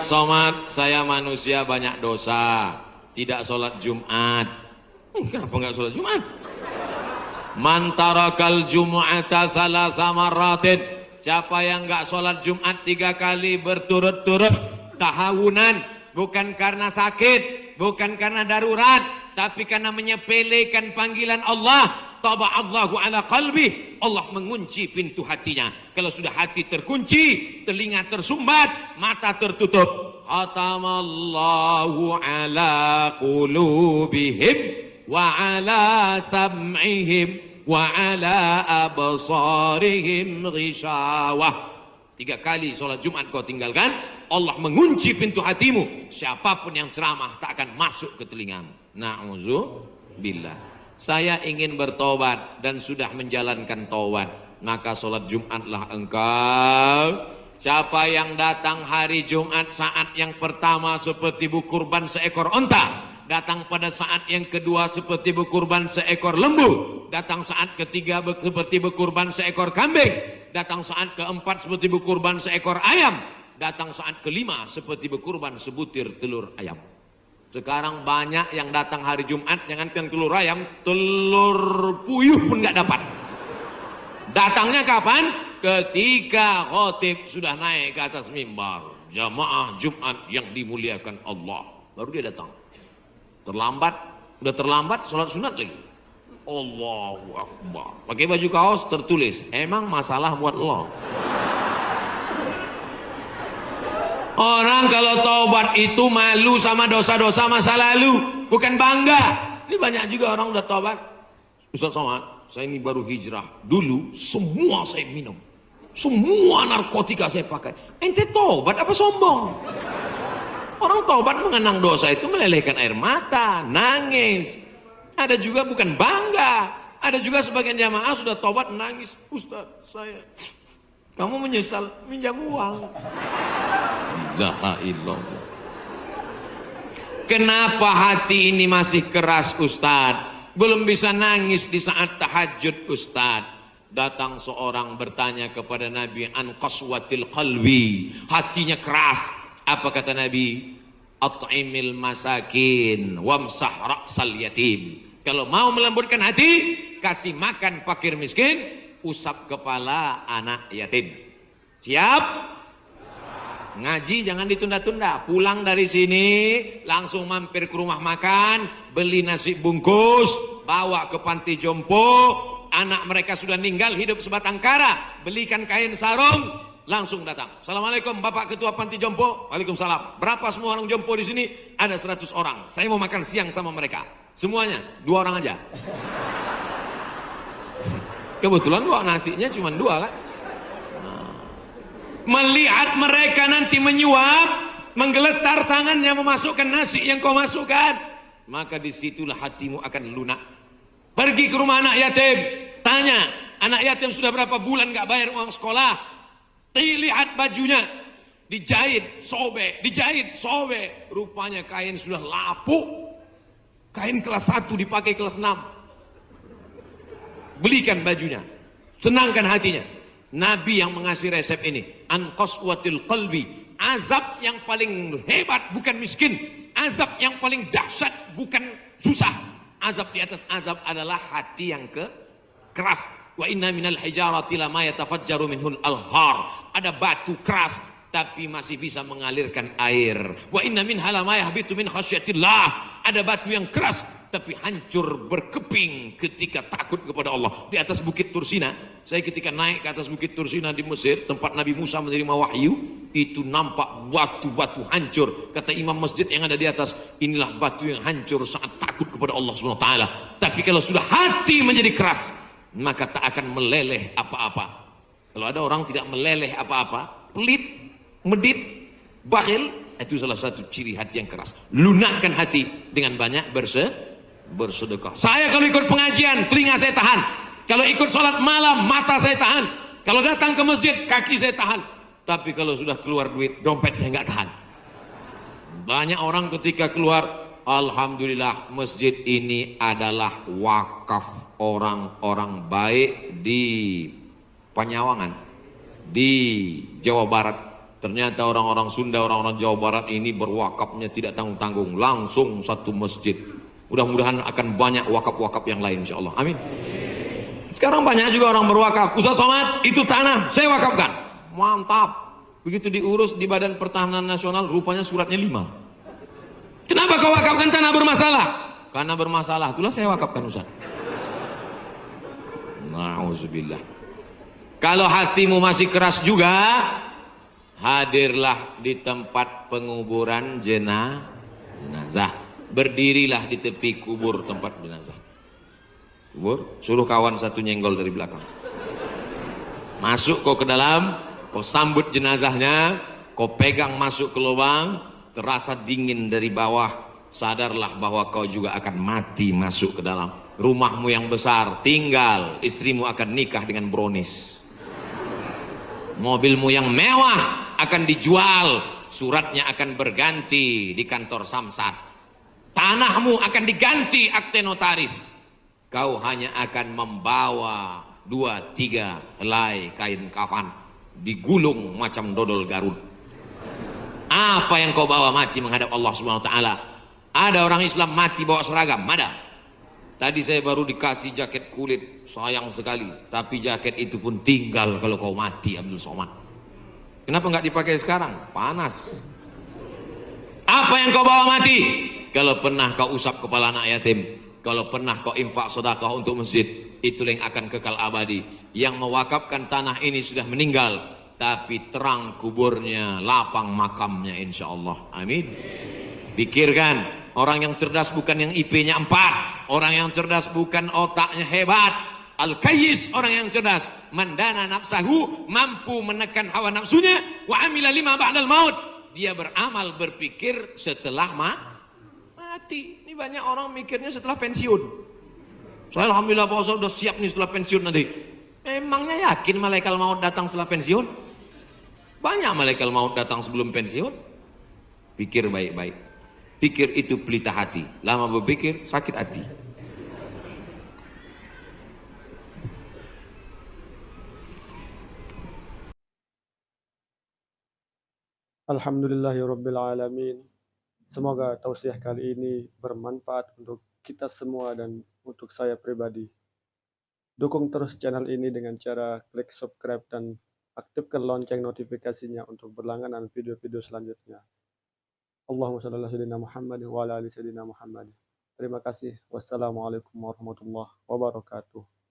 Somad, saya manusia banyak dosa, tidak sholat Jumat. Kenapa nggak sholat Jumat? Man tarakal jumu'ata salasa marratin, siapa yang nggak sholat Jumat 3 kali berturut-turut tahawunan, bukan karena sakit, bukan karena darurat, tapi karena menyepelekan panggilan Allah, taba'allahu ala qalbi, Allah mengunci pintu hatinya. Kalau sudah hati terkunci, telinga tersumbat, mata tertutup, khatamallahu ala qulubihim wa ala sam'ihim wa ala absarihim ghishawah. 3 kali sholat Jumat kau tinggalkan, Allah mengunci pintu hatimu. Siapapun yang ceramah tak akan masuk ke telingamu. Na'udzubillah. Saya ingin bertobat dan sudah menjalankan taubat, maka sholat Jumatlah engkau. Siapa yang datang hari Jumat saat yang pertama seperti berkurban seekor onta, datang pada saat yang kedua seperti berkurban seekor lembu, datang saat ketiga seperti berkurban seekor kambing, datang saat keempat seperti berkurban seekor ayam, datang saat kelima seperti berkurban sebutir telur ayam. Sekarang banyak yang datang hari Jumat, jangankan telur ayam, telur puyuh pun nggak dapat. Datangnya kapan? Ketika khotib sudah naik ke atas mimbar, jamaah Jumat yang dimuliakan Allah, baru dia datang. Terlambat, udah terlambat sholat sunat lagi. Allahu Akbar. Pakai baju kaos tertulis, emang masalah buat lo. Orang kalau taubat itu malu sama dosa-dosa masa lalu, bukan bangga. Ini banyak juga orang udah taubat. Ustaz Somad, saya ini baru hijrah. Dulu semua saya minum, semua narkotika saya pakai. Ente taubat apa sombong? Orang taubat mengenang dosa itu melelehkan air mata, nangis. Ada juga bukan bangga. Ada juga sebagian jamaah sudah taubat nangis. Ustaz, saya, kamu menyesal minjam uang. La ilallah. Kenapa hati ini masih keras Ustaz? Belum bisa nangis di saat tahajud Ustaz. Datang seorang bertanya kepada Nabi, an qaswatil qalbi, hatinya keras. Apa kata Nabi? At'imil masakin wamsah ra'sal yatim. Kalau mau melembutkan hati, kasih makan fakir miskin, usap kepala anak yatim. Siap? Ngaji jangan ditunda-tunda. Pulang dari sini langsung mampir ke rumah makan, beli nasi bungkus, bawa ke panti jompo. Anak mereka sudah meninggal, hidup sebatang kara, belikan kain sarung, langsung datang. Assalamualaikum Bapak Ketua Panti Jompo. Waalaikumsalam. Berapa semua orang jompo di sini? Ada 100 orang. Saya mau makan siang sama mereka. Semuanya 2 orang aja. Kebetulan kok nasinya cuma 2 kan? Melihat mereka nanti menyuap, menggeletar tangannya memasukkan nasi yang kau masukkan, maka disitulah hatimu akan lunak. Pergi ke rumah anak yatim, tanya, anak yatim sudah berapa bulan gak bayar uang sekolah? Lihat bajunya, dijahit, sobek, rupanya kain sudah lapuk. Kain kelas 1 dipakai kelas 6. Belikan bajunya, senangkan hatinya. Nabi yang mengasih resep ini, an qaswatil qalbi, azab yang paling hebat bukan miskin, azab yang paling dahsyat bukan susah. Azab di atas azab adalah hati yang keras. Wa inna minal hijarati lama yatafajjaru minhul alhar. Ada batu keras tapi masih bisa mengalirkan air. Wa inna minha lama yahbitu min khasyatillah. Ada batu yang keras tapi hancur berkeping ketika takut kepada Allah. Di atas bukit Tursina, saya ketika naik ke atas bukit Tursina di Mesir, tempat Nabi Musa menerima wahyu, itu nampak batu-batu hancur. Kata imam masjid yang ada di atas, inilah batu yang hancur saat takut kepada Allah SWT. Tapi kalau sudah hati menjadi keras, maka tak akan meleleh apa-apa. Kalau ada orang tidak meleleh apa-apa, pelit, medit, bakhil, itu salah satu ciri hati yang keras. Lunakkan hati dengan banyak bersedekah. Saya kalau ikut pengajian, telinga saya tahan. Kalau ikut sholat malam, mata saya tahan. Kalau datang ke masjid, kaki saya tahan. Tapi kalau sudah keluar duit, dompet saya nggak tahan. Banyak orang ketika keluar, alhamdulillah masjid ini adalah wakaf orang-orang baik di Panyawangan, di Jawa Barat. Ternyata orang-orang Sunda, orang-orang Jawa Barat ini berwakafnya tidak tanggung-tanggung, langsung satu masjid. Mudah-mudahan akan banyak wakaf-wakaf yang lain insyaallah. Amin. Sekarang banyak juga orang berwakaf. Ustaz Somad, itu tanah saya wakafkan. Mantap. Begitu diurus di Badan Pertahanan Nasional, rupanya suratnya 5. Kenapa kau wakafkan tanah bermasalah? Karena bermasalah, itulah saya wakafkan Ustaz. Nauzubillah. Kalau hatimu masih keras juga, hadirlah di tempat penguburan jenazah. Berdirilah di tepi kubur tempat jenazah. Kubur, suruh kawan satu nyenggol dari belakang. Masuk kau ke dalam, kau sambut jenazahnya, kau pegang masuk ke lubang, terasa dingin dari bawah, sadarlah bahwa kau juga akan mati masuk ke dalam. Rumahmu yang besar tinggal, istrimu akan nikah dengan brownies. Mobilmu yang mewah akan dijual, suratnya akan berganti di kantor Samsat. Tanahmu akan diganti akte notaris. Kau hanya akan membawa 2-3 helai kain kafan, digulung macam dodol Garut. Apa yang kau bawa mati menghadap Allah Subhanahu wa taala? Ada orang Islam mati bawa seragam, ada. Tadi saya baru dikasih jaket kulit, sayang sekali. Tapi jaket itu pun tinggal kalau kau mati, Abdul Somad. Kenapa nggak dipakai sekarang? Panas. Apa yang kau bawa mati? Kalau pernah kau usap kepala anak yatim, kalau pernah kau infak sedekah untuk masjid, itu yang akan kekal abadi. Yang mewakafkan tanah ini sudah meninggal, tapi terang kuburnya, lapang makamnya insya Allah. Amin. Pikirkan, orang yang cerdas bukan yang IP-nya 4, orang yang cerdas bukan otaknya hebat. Al-Kayyis, orang yang cerdas, mandana nafsahu, mampu menekan hawa nafsunya, wa amila lima ba'dal maut, dia beramal berpikir setelah mati. Ini banyak orang mikirnya setelah pensiun. Saya alhamdulillah Pak Ustaz udah siap nih setelah pensiun nanti. Emangnya yakin malaikat maut datang setelah pensiun? Banyak malaikat maut datang sebelum pensiun. Pikir baik-baik. Pikir itu pelita hati. Lama berpikir sakit hati. Alhamdulillahirabbil alamin. Semoga tausiah kali ini bermanfaat untuk kita semua dan untuk saya pribadi. Dukung terus channel ini dengan cara klik subscribe dan aktifkan lonceng notifikasinya untuk berlangganan video-video selanjutnya. Allahumma shalli ala sayyidina Muhammad wa ala ali sayyidina Muhammad. Terima kasih. Wassalamualaikum warahmatullahi wabarakatuh.